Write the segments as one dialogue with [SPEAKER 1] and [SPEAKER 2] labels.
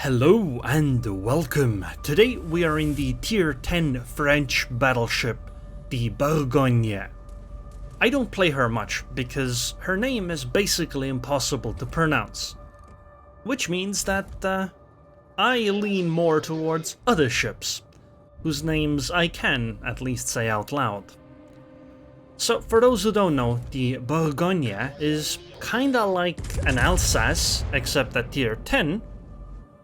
[SPEAKER 1] Hello and welcome. Today we are in the tier 10 French battleship, the Bourgogne. I don't play her much because her name is basically impossible to pronounce, which means that I lean more towards other ships, whose names I can at least say out loud. So for those who don't know, the Bourgogne is kinda like an Alsace, except at tier 10.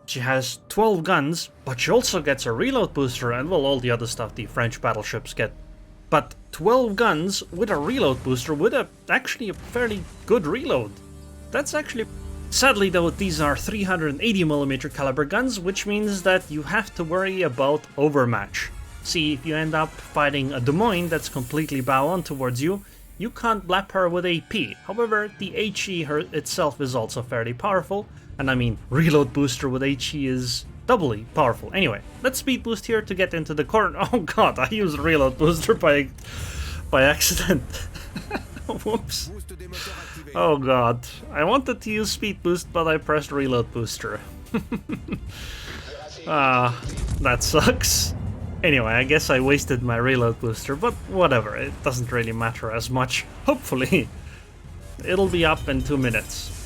[SPEAKER 1] She has 12 guns, but she also gets a reload booster and well, all the other stuff the French battleships get. But 12 guns with a reload booster with actually a fairly good reload. That's actually... Sadly though, these are 380mm caliber guns, which means that you have to worry about overmatch. See, if you end up fighting a Des Moines that's completely bow on towards you, you can't blap her with AP. However, the HE itself is also fairly powerful. And I mean, reload booster with HE is doubly powerful. Anyway, let's speed boost here to get into the corner. Oh god, I used reload booster by accident. Whoops. Oh god, I wanted to use speed boost, but I pressed reload booster. That sucks. Anyway, I guess I wasted my reload booster, but whatever, it doesn't really matter as much. Hopefully, it'll be up in 2 minutes.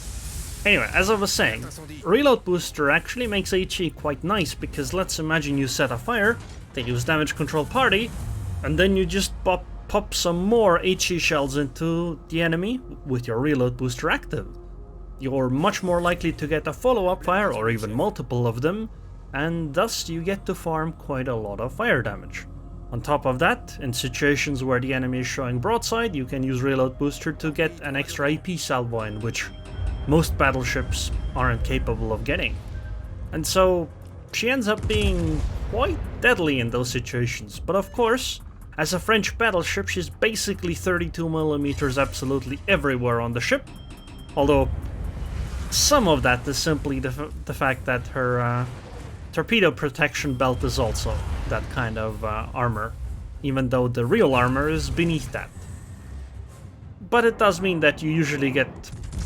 [SPEAKER 1] Anyway, as I was saying, reload booster actually makes HE quite nice, because let's imagine you set a fire, they use damage control party, and then you just pop some more HE shells into the enemy with your reload booster active. You're much more likely to get a follow-up fire, or even multiple of them, and thus you get to farm quite a lot of fire damage. On top of that, in situations where the enemy is showing broadside, you can use reload booster to get an extra AP salvo in, which most battleships aren't capable of getting. And so she ends up being quite deadly in those situations. But of course, as a French battleship, she's basically 32mm absolutely everywhere on the ship. Although some of that is simply the fact that her torpedo protection belt is also that kind of armor, even though the real armor is beneath that. But it does mean that you usually get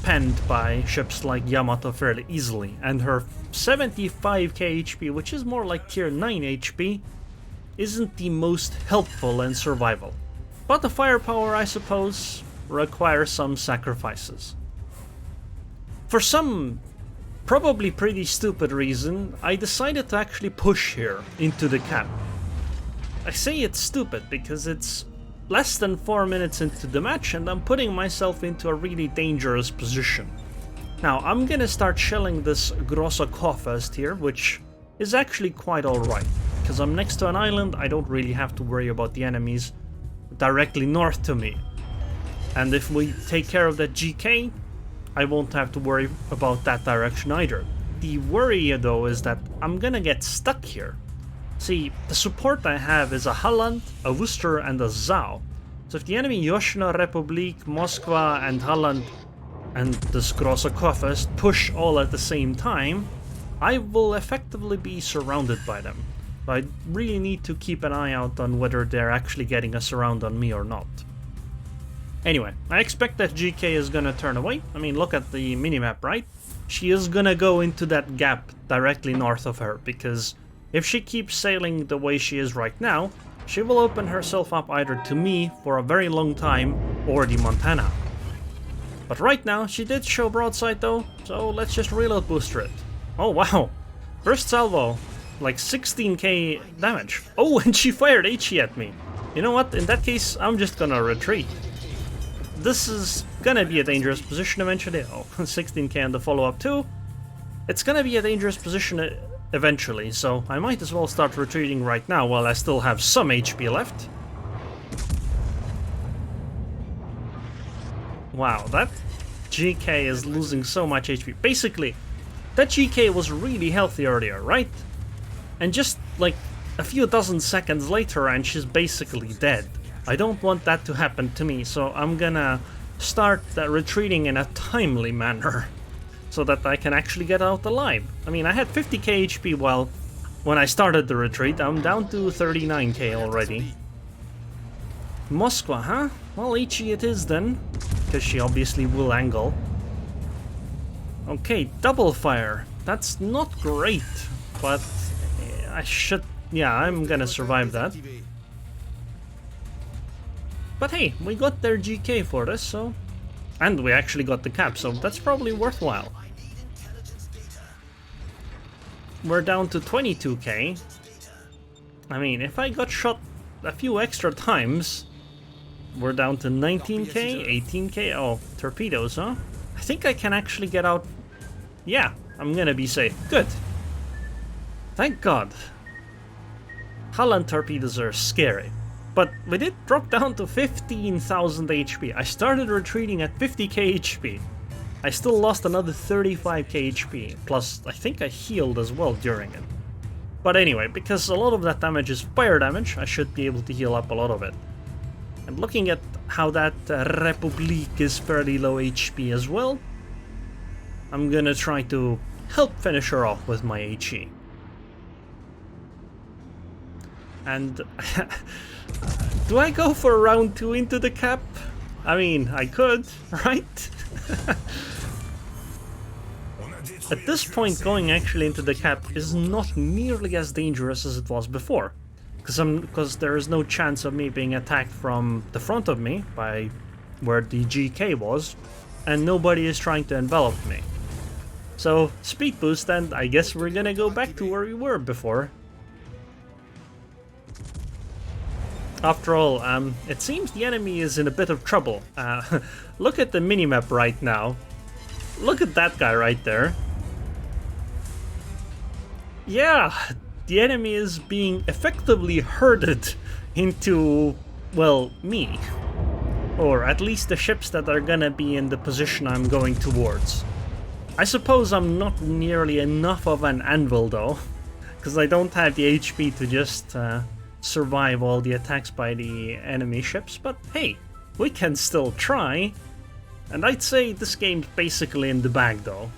[SPEAKER 1] penned by ships like Yamato fairly easily, and her 75k HP, which is more like tier 9 HP, isn't the most helpful in survival. But the firepower, I suppose, requires some sacrifices. For some probably pretty stupid reason, I decided to actually push here into the cap. I say it's stupid because it's less than 4 minutes into the match and I'm putting myself into a really dangerous position. Now I'm gonna start shelling this Grosse K first here, which is actually quite alright, because I'm next to an island. I don't really have to worry about the enemies directly north to me. And if we take care of that GK, I won't have to worry about that direction either. The worry though is that I'm gonna get stuck here. See, the support I have is a Holland, a Worcester and a Zao. So if the enemy Yoshino Republic, Moskva and Holland and this Grosse K push all at the same time, I will effectively be surrounded by them. So I really need to keep an eye out on whether they're actually getting a surround on me or not. Anyway, I expect that GK is gonna turn away. I mean, look at the minimap, right? She is gonna go into that gap directly north of her, because if she keeps sailing the way she is right now, she will open herself up either to me for a very long time or the Montana. But right now, she did show broadside though, so let's just reload booster it. Oh wow, first salvo, like 16k damage. Oh, and she fired HE at me. You know what, in that case, I'm just gonna retreat. This is gonna be a dangerous position eventually. Oh, 16k on the follow-up too. It's gonna be a dangerous position eventually, so I might as well start retreating right now while I still have some HP left. Wow, that GK is losing so much HP. Basically, that GK was really healthy earlier, right? And just like a few dozen seconds later and she's basically dead. I don't want that to happen to me, so I'm gonna start retreating in a timely manner so that I can actually get out alive. I mean, I had 50k HP when I started the retreat. I'm down to 39k already. Moskva, huh? Well, HE it is then, because she obviously will angle. Okay, double fire. That's not great, but I should... Yeah, I'm gonna survive that. But hey, we got their GK for this, so... And we actually got the cap, so that's probably worthwhile. We're down to 22k. I mean, if I got shot a few extra times, we're down to 19k, 18k. Oh, torpedoes, huh? I think I can actually get out. Yeah, I'm gonna be safe. Good. Thank God. Holland torpedoes are scary. But we did drop down to 15,000 HP. I started retreating at 50k HP. I still lost another 35k HP. Plus, I think I healed as well during it. But anyway, because a lot of that damage is fire damage, I should be able to heal up a lot of it. And looking at how that Republique is fairly low HP as well, I'm gonna try to help finish her off with my HE. And do I go for round 2 into the cap? I mean, I could, right? At this point, going actually into the cap is not nearly as dangerous as it was before. Because there is no chance of me being attacked from the front of me, by where the GK was, and nobody is trying to envelop me. So, speed boost, and I guess we're gonna go back to where we were before. After all, it seems the enemy is in a bit of trouble. Look at the minimap right now. Look at that guy right there. Yeah, the enemy is being effectively herded into, well, me. Or at least the ships that are gonna be in the position I'm going towards. I suppose I'm not nearly enough of an anvil though, because I don't have the HP to just survive all the attacks by the enemy ships, but hey, we can still try. And I'd say this game's basically in the bag though.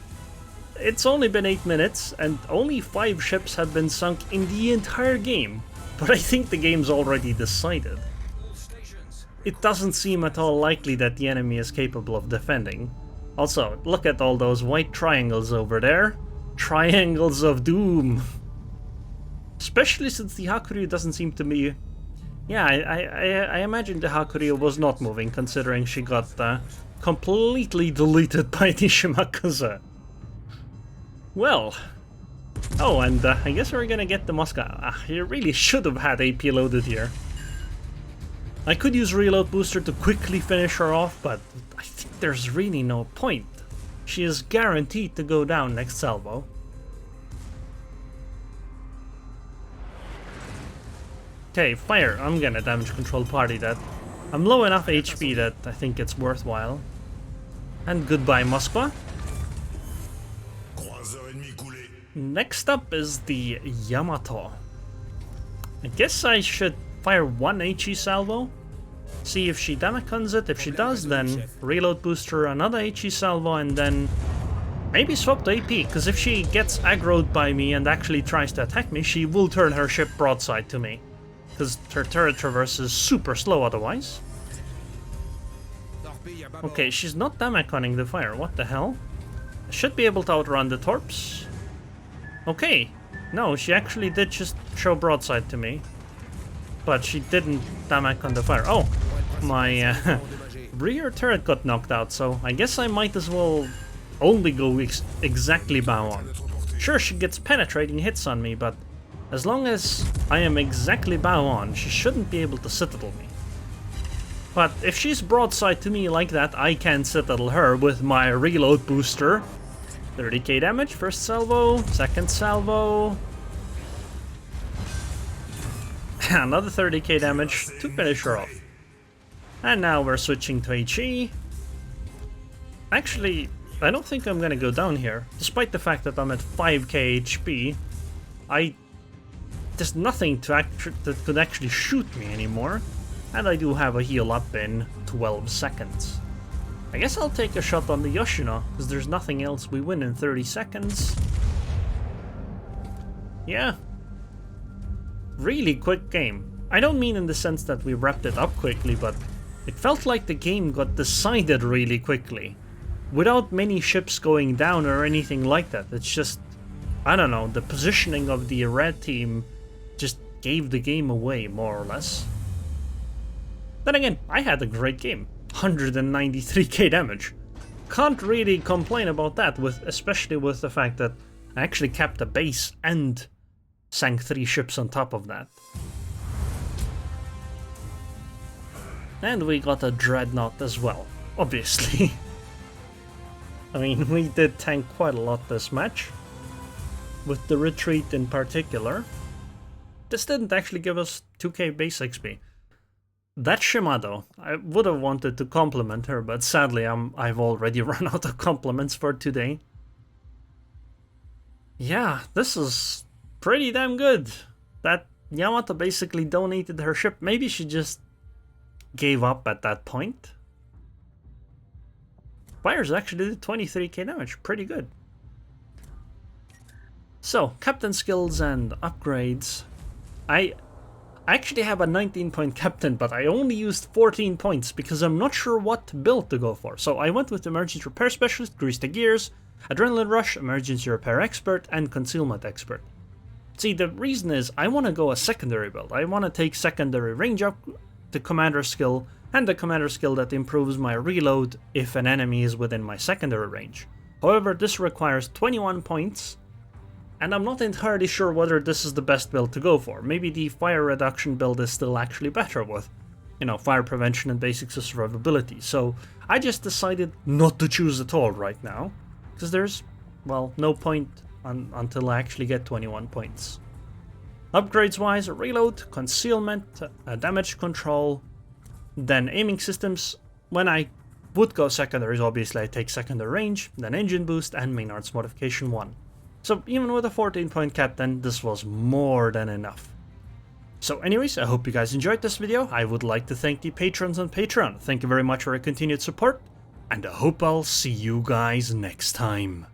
[SPEAKER 1] It's only been 8 minutes, and only 5 ships have been sunk in the entire game, but I think the game's already decided. It doesn't seem at all likely that the enemy is capable of defending. Also, look at all those white triangles over there. Triangles of doom. Especially since the Hakuryu doesn't seem to be... Yeah, I imagine the Hakuryu was not moving, considering she got completely deleted by the Shimakuza. Well, oh, and I guess we're gonna get the Mosca. You really should have had AP loaded here. I could use Reload Booster to quickly finish her off, but I think there's really no point. She is guaranteed to go down next salvo. Okay, fire. I'm gonna damage control party that. I'm low enough HP that I think it's worthwhile. And goodbye, Moskva. Next up is the Yamato. I guess I should fire one HE salvo, see if she damacons it. If she does, then reload booster another HE salvo, and then maybe swap to AP, because if she gets aggroed by me and actually tries to attack me, she will turn her ship broadside to me, because her turret traverse is super slow otherwise. Okay, she's not damaconing the fire, what the hell? I should be able to outrun the torps. Okay, no, she actually did just show broadside to me, but she didn't damacon the fire. Oh, my rear turret got knocked out, so I guess I might as well only go exactly bow on. Sure, she gets penetrating hits on me, but as long as I am exactly bow on, she shouldn't be able to citadel me. But if she's broadside to me like that, I can citadel her with my reload booster. 30k damage, first salvo, second salvo. Another 30k damage to finish her off. And now we're switching to HE. Actually, I don't think I'm gonna go down here. Despite the fact that I'm at 5k HP, there's nothing that could actually shoot me anymore. And I do have a heal up in 12 seconds. I guess I'll take a shot on the Yoshino, because there's nothing else. We win in 30 seconds. Yeah. Really quick game. I don't mean in the sense that we wrapped it up quickly, but it felt like the game got decided really quickly. Without many ships going down or anything like that. It's just I don't know, the positioning of the red team just gave the game away, more or less. Then again, I had a great game. 193k damage. Can't really complain about that, especially with the fact that I actually kept a base and sank 3 ships on top of that. And we got a dreadnought as well, obviously. I mean, we did tank quite a lot this match, with the retreat in particular. This didn't actually give us 2k base XP. That Shimado, I would have wanted to compliment her, but sadly I've already run out of compliments for today. Yeah, this is pretty damn good. That Yamato basically donated her ship. Maybe she just gave up at that point. Fires actually did 23k damage, pretty good. So, captain skills and upgrades. I actually have a 19-point captain, but I only used 14 points because I'm not sure what build to go for. So I went with Emergency Repair Specialist, Grease the Gears, Adrenaline Rush, Emergency Repair Expert, and Concealment Expert. See, the reason is I want to go a secondary build. I want to take secondary range up, the commander skill, and the commander skill that improves my reload if an enemy is within my secondary range. However, this requires 21 points, and I'm not entirely sure whether this is the best build to go for. Maybe the fire reduction build is still actually better with, you know, fire prevention and basics of survivability. So I just decided not to choose at all right now, because there's, well, no point until I actually get 21 points. Upgrades wise, reload, concealment, damage control, then aiming systems. When I would go secondaries, obviously I take secondary range, then engine boost and main arts modification 1. So even with a 14-point captain, this was more than enough. So anyways, I hope you guys enjoyed this video. I would like to thank the patrons on Patreon. Thank you very much for your continued support, and I hope I'll see you guys next time.